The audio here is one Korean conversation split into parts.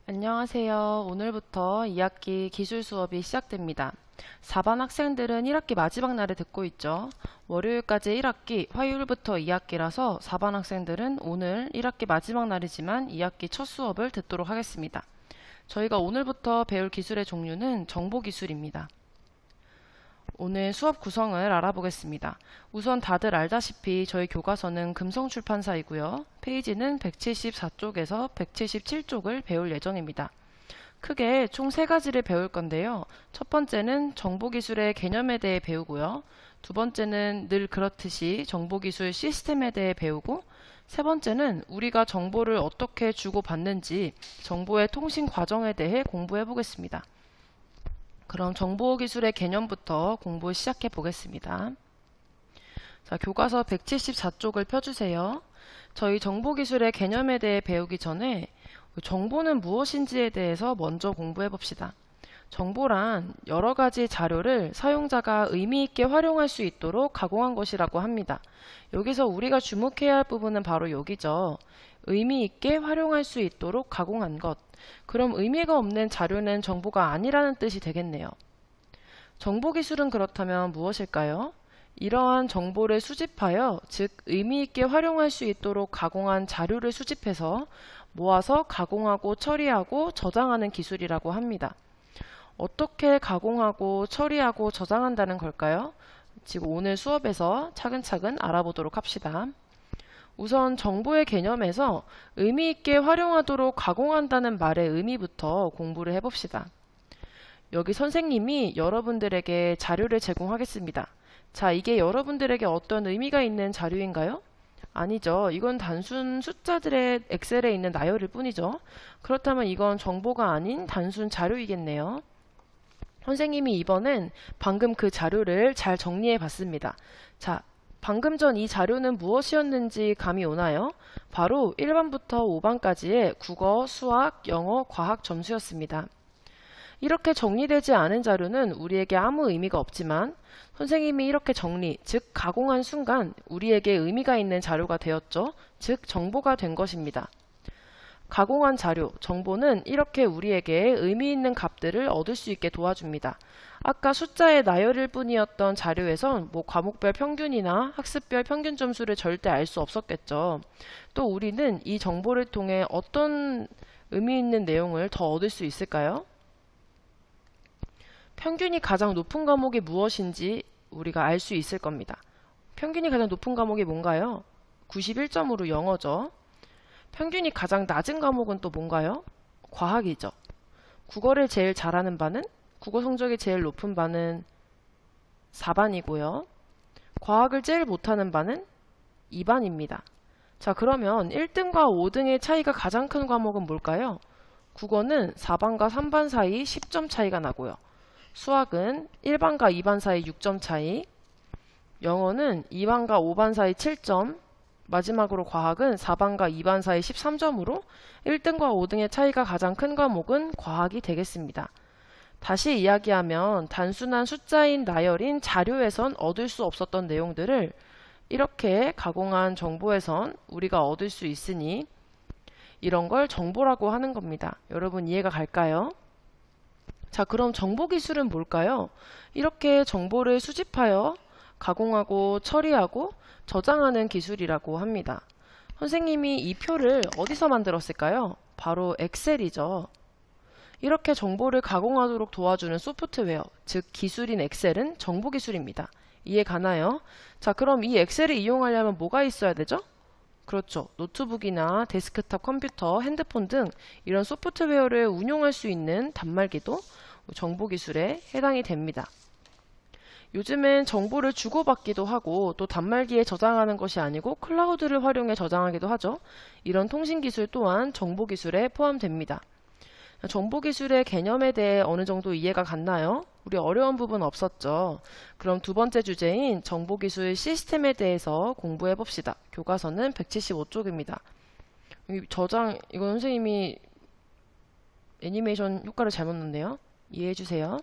안녕하세요. 오늘부터 2학기 기술 수업이 시작됩니다. 4반 학생들은 1학기 마지막 날에 듣고 있죠. 월요일까지 1학기, 화요일부터 2학기라서 4반 학생들은 오늘 1학기 마지막 날이지만 2학기 첫 수업을 듣도록 하겠습니다. 저희가 오늘부터 배울 기술의 종류는 정보기술입니다. 오늘 수업 구성을 알아보겠습니다. 우선 다들 알다시피 저희 교과서는 금성출판사이고요. 페이지는 174쪽에서 177쪽을 배울 예정입니다. 크게 총 3가지를 배울 건데요. 첫 번째는 정보기술의 개념에 대해 배우고요. 두 번째는 늘 그렇듯이 정보기술 시스템에 대해 배우고, 세 번째는 우리가 정보를 어떻게 주고받는지 정보의 통신 과정에 대해 공부해 보겠습니다. 그럼 정보기술의 개념부터 공부 시작해 보겠습니다. 자, 교과서 174쪽을 펴주세요. 저희 정보기술의 개념에 대해 배우기 전에 정보는 무엇인지에 대해서 먼저 공부해 봅시다. 정보란 여러 가지 자료를 사용자가 의미 있게 활용할 수 있도록 가공한 것이라고 합니다. 여기서 우리가 주목해야 할 부분은 바로 여기죠. 의미 있게 활용할 수 있도록 가공한 것. 그럼 의미가 없는 자료는 정보가 아니라는 뜻이 되겠네요. 정보기술은 그렇다면 무엇일까요? 이러한 정보를 수집하여, 즉 의미 있게 활용할 수 있도록 가공한 자료를 수집해서 모아서 가공하고 처리하고 저장하는 기술이라고 합니다. 어떻게 가공하고 처리하고 저장한다는 걸까요? 지금 오늘 수업에서 차근차근 알아보도록 합시다. 우선 정보의 개념에서 의미 있게 활용하도록 가공한다는 말의 의미부터 공부를 해봅시다. 여기 선생님이 여러분들에게 자료를 제공하겠습니다. 자, 이게 여러분들에게 어떤 의미가 있는 자료인가요? 아니죠. 이건 단순 숫자들의 엑셀에 있는 나열일 뿐이죠. 그렇다면 이건 정보가 아닌 단순 자료이겠네요. 선생님이 이번엔 방금 그 자료를 잘 정리해 봤습니다. 자, 방금 전 이 자료는 무엇이었는지 감이 오나요? 바로 1반부터 5반까지의 국어, 수학, 영어, 과학 점수였습니다. 이렇게 정리되지 않은 자료는 우리에게 아무 의미가 없지만 선생님이 이렇게 정리, 즉 가공한 순간 우리에게 의미가 있는 자료가 되었죠. 즉 정보가 된 것입니다. 가공한 자료, 정보는 이렇게 우리에게 의미 있는 값들을 얻을 수 있게 도와줍니다. 아까 숫자의 나열일 뿐이었던 자료에선 과목별 평균이나 학습별 평균 점수를 절대 알 수 없었겠죠. 또 우리는 이 정보를 통해 어떤 의미 있는 내용을 더 얻을 수 있을까요? 평균이 가장 높은 과목이 무엇인지 우리가 알 수 있을 겁니다. 평균이 가장 높은 과목이 뭔가요? 91점으로 영어죠. 평균이 가장 낮은 과목은 또 뭔가요? 과학이죠. 국어를 제일 잘하는 반은? 국어 성적이 제일 높은 반은 4반이고요. 과학을 제일 못하는 반은 2반입니다. 자, 그러면 1등과 5등의 차이가 가장 큰 과목은 뭘까요? 국어는 4반과 3반 사이 10점 차이가 나고요. 수학은 1반과 2반 사이 6점 차이, 영어는 2반과 5반 사이 7점, 마지막으로 과학은 4반과 2반 사이 13점으로 1등과 5등의 차이가 가장 큰 과목은 과학이 되겠습니다. 다시 이야기하면 단순한 숫자인 나열인 자료에선 얻을 수 없었던 내용들을 이렇게 가공한 정보에선 우리가 얻을 수 있으니 이런 걸 정보라고 하는 겁니다. 여러분 이해가 갈까요? 자, 그럼 정보기술은 뭘까요? 이렇게 정보를 수집하여 가공하고 처리하고 저장하는 기술이라고 합니다. 선생님이 이 표를 어디서 만들었을까요? 바로 엑셀이죠. 이렇게 정보를 가공하도록 도와주는 소프트웨어, 즉 기술인 엑셀은 정보기술입니다. 이해 가나요? 자, 그럼 이 엑셀을 이용하려면 뭐가 있어야 되죠? 그렇죠. 노트북이나 데스크탑 컴퓨터, 핸드폰 등 이런 소프트웨어를 운용할 수 있는 단말기도 정보기술에 해당이 됩니다. 요즘엔 정보를 주고받기도 하고 또 단말기에 저장하는 것이 아니고 클라우드를 활용해 저장하기도 하죠. 이런 통신기술 또한 정보기술에 포함됩니다. 정보기술의 개념에 대해 어느 정도 이해가 갔나요? 우리 어려운 부분 없었죠? 그럼 두 번째 주제인 정보기술 시스템에 대해서 공부해 봅시다. 교과서는 175쪽입니다. 이거 선생님이 애니메이션 효과를 잘못 넣었네요. 이해해 주세요.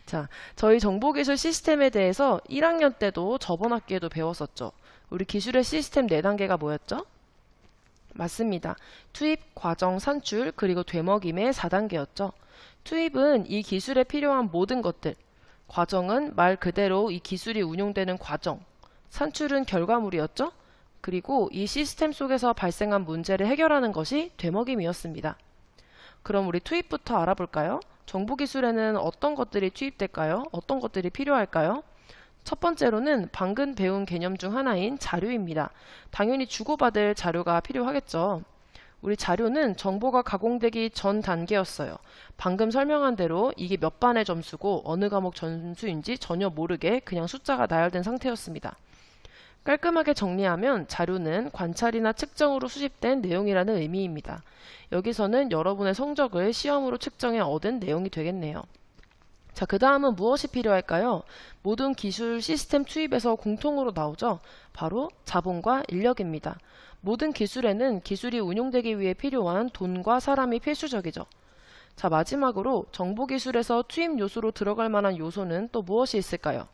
자, 저희 정보기술 시스템에 대해서 1학년 때도 저번 학기에도 배웠었죠. 우리 기술의 시스템 4단계가 뭐였죠? 맞습니다. 투입, 과정, 산출, 그리고 되먹임의 4단계였죠. 투입은 이 기술에 필요한 모든 것들, 과정은 말 그대로 이 기술이 운용되는 과정, 산출은 결과물이었죠. 그리고 이 시스템 속에서 발생한 문제를 해결하는 것이 되먹임이었습니다. 그럼 우리 투입부터 알아볼까요? 정보기술에는 어떤 것들이 투입될까요? 어떤 것들이 필요할까요? 첫 번째로는 방금 배운 개념 중 하나인 자료입니다. 당연히 주고받을 자료가 필요하겠죠. 우리 자료는 정보가 가공되기 전 단계였어요. 방금 설명한 대로 이게 몇 반의 점수고 어느 과목 점수인지 전혀 모르게 그냥 숫자가 나열된 상태였습니다. 깔끔하게 정리하면 자료는 관찰이나 측정으로 수집된 내용이라는 의미입니다. 여기서는 여러분의 성적을 시험으로 측정해 얻은 내용이 되겠네요. 자, 그 다음은 무엇이 필요할까요? 모든 기술 시스템 투입에서 공통으로 나오죠. 바로 자본과 인력입니다. 모든 기술에는 기술이 운용되기 위해 필요한 돈과 사람이 필수적이죠. 자, 마지막으로 정보기술에서 투입 요소로 들어갈 만한 요소는 또 무엇이 있을까요?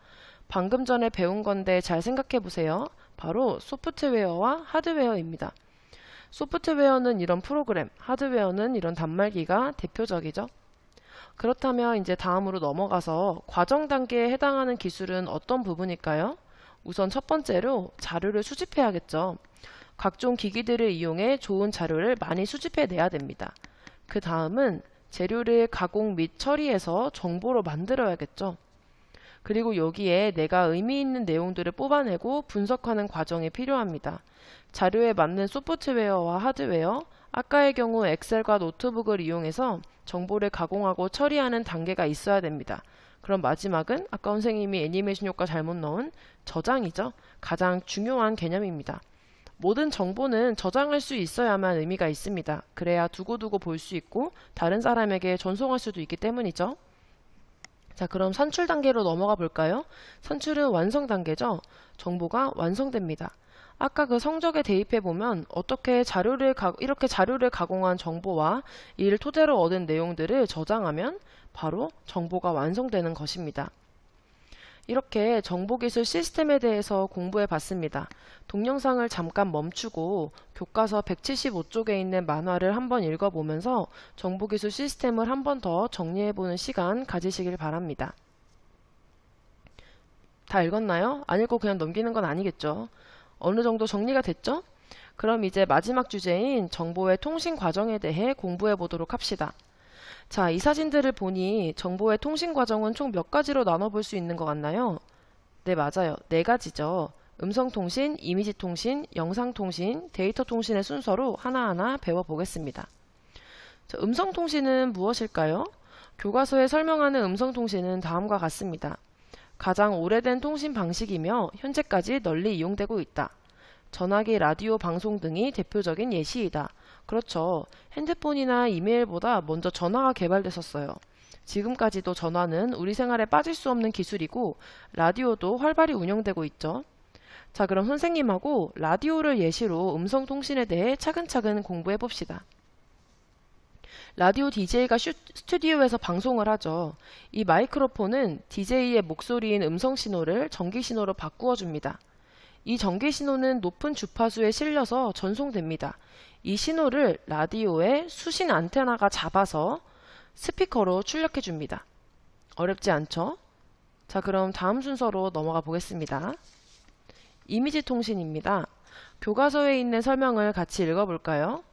방금 전에 배운 건데 잘 생각해 보세요. 바로 소프트웨어와 하드웨어입니다. 소프트웨어는 이런 프로그램, 하드웨어는 이런 단말기가 대표적이죠. 그렇다면 이제 다음으로 넘어가서 과정 단계에 해당하는 기술은 어떤 부분일까요? 우선 첫 번째로 자료를 수집해야겠죠. 각종 기기들을 이용해 좋은 자료를 많이 수집해내야 됩니다. 그 다음은 재료를 가공 및 처리해서 정보로 만들어야겠죠. 그리고 여기에 내가 의미 있는 내용들을 뽑아내고 분석하는 과정이 필요합니다. 자료에 맞는 소프트웨어와 하드웨어, 아까의 경우 엑셀과 노트북을 이용해서 정보를 가공하고 처리하는 단계가 있어야 됩니다. 그럼 마지막은 아까 선생님이 애니메이션 효과 잘못 넣은 저장이죠. 가장 중요한 개념입니다. 모든 정보는 저장할 수 있어야만 의미가 있습니다. 그래야 두고두고 볼 수 있고 다른 사람에게 전송할 수도 있기 때문이죠. 자, 그럼 산출 단계로 넘어가 볼까요? 산출은 완성 단계죠. 정보가 완성됩니다. 아까 그 성적에 대입해 보면 어떻게 이렇게 자료를 가공한 정보와 이를 토대로 얻은 내용들을 저장하면 바로 정보가 완성되는 것입니다. 이렇게 정보기술 시스템에 대해서 공부해 봤습니다. 동영상을 잠깐 멈추고 교과서 175쪽에 있는 만화를 한번 읽어보면서 정보기술 시스템을 한 번 더 정리해보는 시간 가지시길 바랍니다. 다 읽었나요? 안 읽고 그냥 넘기는 건 아니겠죠? 어느 정도 정리가 됐죠? 그럼 이제 마지막 주제인 정보의 통신 과정에 대해 공부해 보도록 합시다. 자, 이 사진들을 보니 정보의 통신 과정은 총 몇 가지로 나눠볼 수 있는 것 같나요? 네, 맞아요. 네 가지죠. 음성통신, 이미지통신, 영상통신, 데이터통신의 순서로 하나하나 배워보겠습니다. 자, 음성통신은 무엇일까요? 교과서에 설명하는 음성통신은 다음과 같습니다. 가장 오래된 통신 방식이며 현재까지 널리 이용되고 있다. 전화기, 라디오, 방송 등이 대표적인 예시이다. 그렇죠. 핸드폰이나 이메일보다 먼저 전화가 개발됐었어요. 지금까지도 전화는 우리 생활에 빠질 수 없는 기술이고 라디오도 활발히 운영되고 있죠. 자, 그럼 선생님하고 라디오를 예시로 음성통신에 대해 차근차근 공부해 봅시다. 라디오 DJ가 스튜디오에서 방송을 하죠. 이 마이크로폰은 DJ의 목소리인 음성 신호를 전기 신호로 바꾸어 줍니다. 이 전기 신호는 높은 주파수에 실려서 전송됩니다. 이 신호를 라디오의 수신 안테나가 잡아서 스피커로 출력해 줍니다. 어렵지 않죠? 자, 그럼 다음 순서로 넘어가 보겠습니다. 이미지 통신입니다. 교과서에 있는 설명을 같이 읽어볼까요?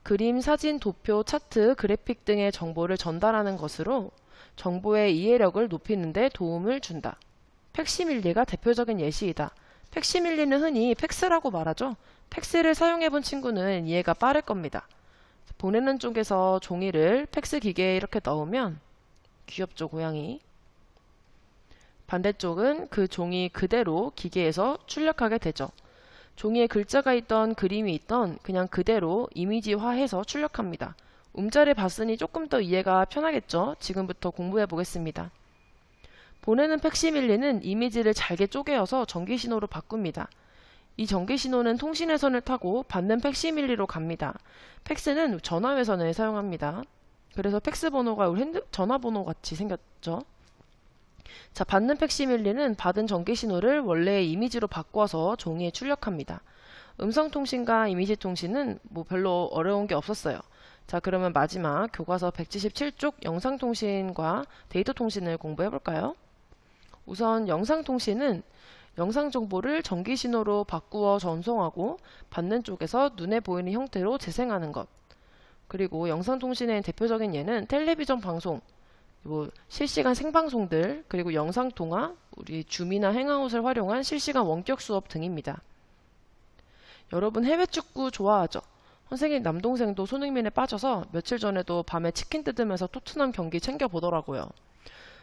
그림, 사진, 도표, 차트, 그래픽 등의 정보를 전달하는 것으로 정보의 이해력을 높이는 데 도움을 준다. 팩시밀리가 대표적인 예시이다. 팩시밀리는 흔히 팩스라고 말하죠. 팩스를 사용해본 친구는 이해가 빠를 겁니다. 보내는 쪽에서 종이를 팩스 기계에 이렇게 넣으면 귀엽죠, 고양이. 반대쪽은 그 종이 그대로 기계에서 출력하게 되죠. 종이에 글자가 있던 그림이 있던 그냥 그대로 이미지화해서 출력합니다. 음자를 봤으니 조금 더 이해가 편하겠죠? 지금부터 공부해 보겠습니다. 보내는 팩시밀리는 이미지를 잘게 쪼개어서 전기신호로 바꿉니다. 이 전기신호는 통신회선을 타고 받는 팩시밀리로 갑니다. 팩스는 전화회선을 사용합니다. 그래서 팩스 번호가 우리 전화번호 같이 생겼죠. 자, 받는 팩시밀리는 받은 전기신호를 원래의 이미지로 바꿔서 종이에 출력합니다. 음성통신과 이미지통신은 뭐 별로 어려운 게 없었어요. 자, 그러면 마지막 교과서 177쪽 영상통신과 데이터통신을 공부해 볼까요? 우선 영상통신은 영상 정보를 전기 신호로 바꾸어 전송하고 받는 쪽에서 눈에 보이는 형태로 재생하는 것. 그리고 영상통신의 대표적인 예는 텔레비전 방송, 뭐 실시간 생방송들, 그리고 영상통화, 우리 줌이나 행아웃을 활용한 실시간 원격 수업 등입니다. 여러분 해외 축구 좋아하죠? 선생님 남동생도 손흥민에 빠져서 며칠 전에도 밤에 치킨 뜯으면서 토트넘 경기 챙겨보더라고요.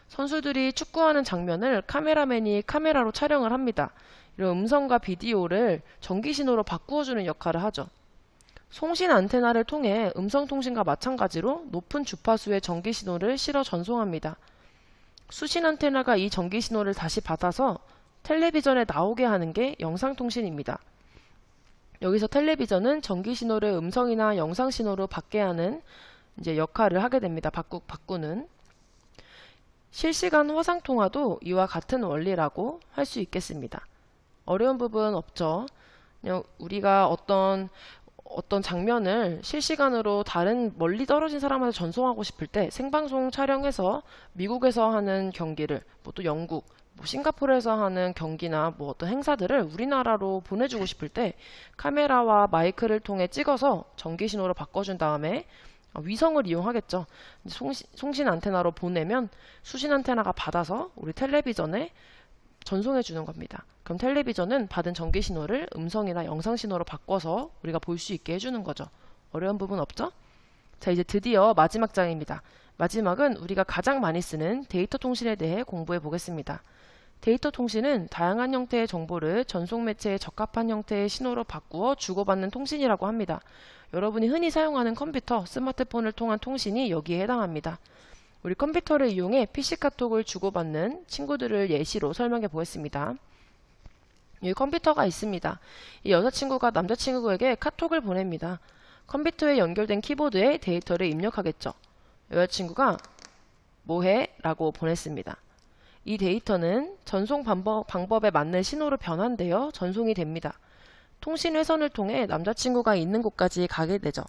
선수들이 축구하는 장면을 카메라맨이 카메라로 촬영을 합니다. 이런 음성과 비디오를 전기 신호로 바꾸어주는 역할을 하죠. 송신 안테나를 통해 음성통신과 마찬가지로 높은 주파수의 전기 신호를 실어 전송합니다. 수신 안테나가 이 전기 신호를 다시 받아서 텔레비전에 나오게 하는 게 영상통신입니다. 여기서 텔레비전은 전기 신호를 음성이나 영상 신호로 받게 하는 이제 역할을 하게 됩니다. 바꾸는. 실시간 화상 통화도 이와 같은 원리라고 할 수 있겠습니다. 어려운 부분 없죠. 그냥 우리가 어떤 장면을 실시간으로 다른 멀리 떨어진 사람한테 전송하고 싶을 때 생방송 촬영해서 미국에서 하는 경기를 뭐 또 영국, 뭐 싱가포르에서 하는 경기나 뭐 어떤 행사들을 우리나라로 보내주고 싶을 때 카메라와 마이크를 통해 찍어서 전기 신호로 바꿔준 다음에 위성을 이용하겠죠. 송신 안테나로 보내면 수신 안테나가 받아서 우리 텔레비전에 전송해 주는 겁니다. 그럼 텔레비전은 받은 전기 신호를 음성이나 영상 신호로 바꿔서 우리가 볼 수 있게 해주는 거죠. 어려운 부분 없죠? 자, 이제 드디어 마지막 장입니다. 마지막은 우리가 가장 많이 쓰는 데이터 통신에 대해 공부해 보겠습니다. 데이터 통신은 다양한 형태의 정보를 전송 매체에 적합한 형태의 신호로 바꾸어 주고받는 통신이라고 합니다. 여러분이 흔히 사용하는 컴퓨터, 스마트폰을 통한 통신이 여기에 해당합니다. 우리 컴퓨터를 이용해 PC카톡을 주고받는 친구들을 예시로 설명해 보겠습니다. 여기 컴퓨터가 있습니다. 이 여자친구가 남자친구에게 카톡을 보냅니다. 컴퓨터에 연결된 키보드에 데이터를 입력하겠죠. 여자친구가 뭐해? 라고 보냈습니다. 이 데이터는 전송 방법에 맞는 신호로 변환되어 전송이 됩니다. 통신 회선을 통해 남자친구가 있는 곳까지 가게 되죠.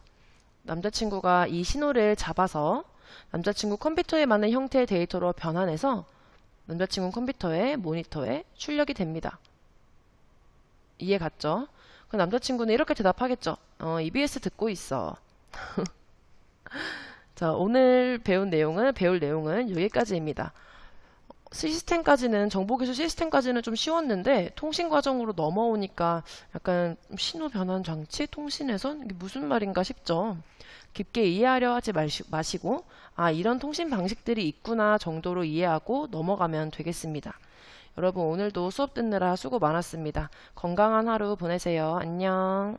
남자친구가 이 신호를 잡아서 남자친구 컴퓨터에 맞는 형태의 데이터로 변환해서 남자친구 컴퓨터의 모니터에 출력이 됩니다. 이해 갔죠? 그 남자친구는 이렇게 대답하겠죠. EBS 듣고 있어. 자, 오늘 배울 내용은 여기까지입니다. 정보기술 시스템까지는 좀 쉬웠는데 통신 과정으로 넘어오니까 약간 신호 변환 장치, 통신회선 이게 무슨 말인가 싶죠. 깊게 이해하려 하지 마시고 이런 통신 방식들이 있구나 정도로 이해하고 넘어가면 되겠습니다. 여러분 오늘도 수업 듣느라 수고 많았습니다. 건강한 하루 보내세요. 안녕.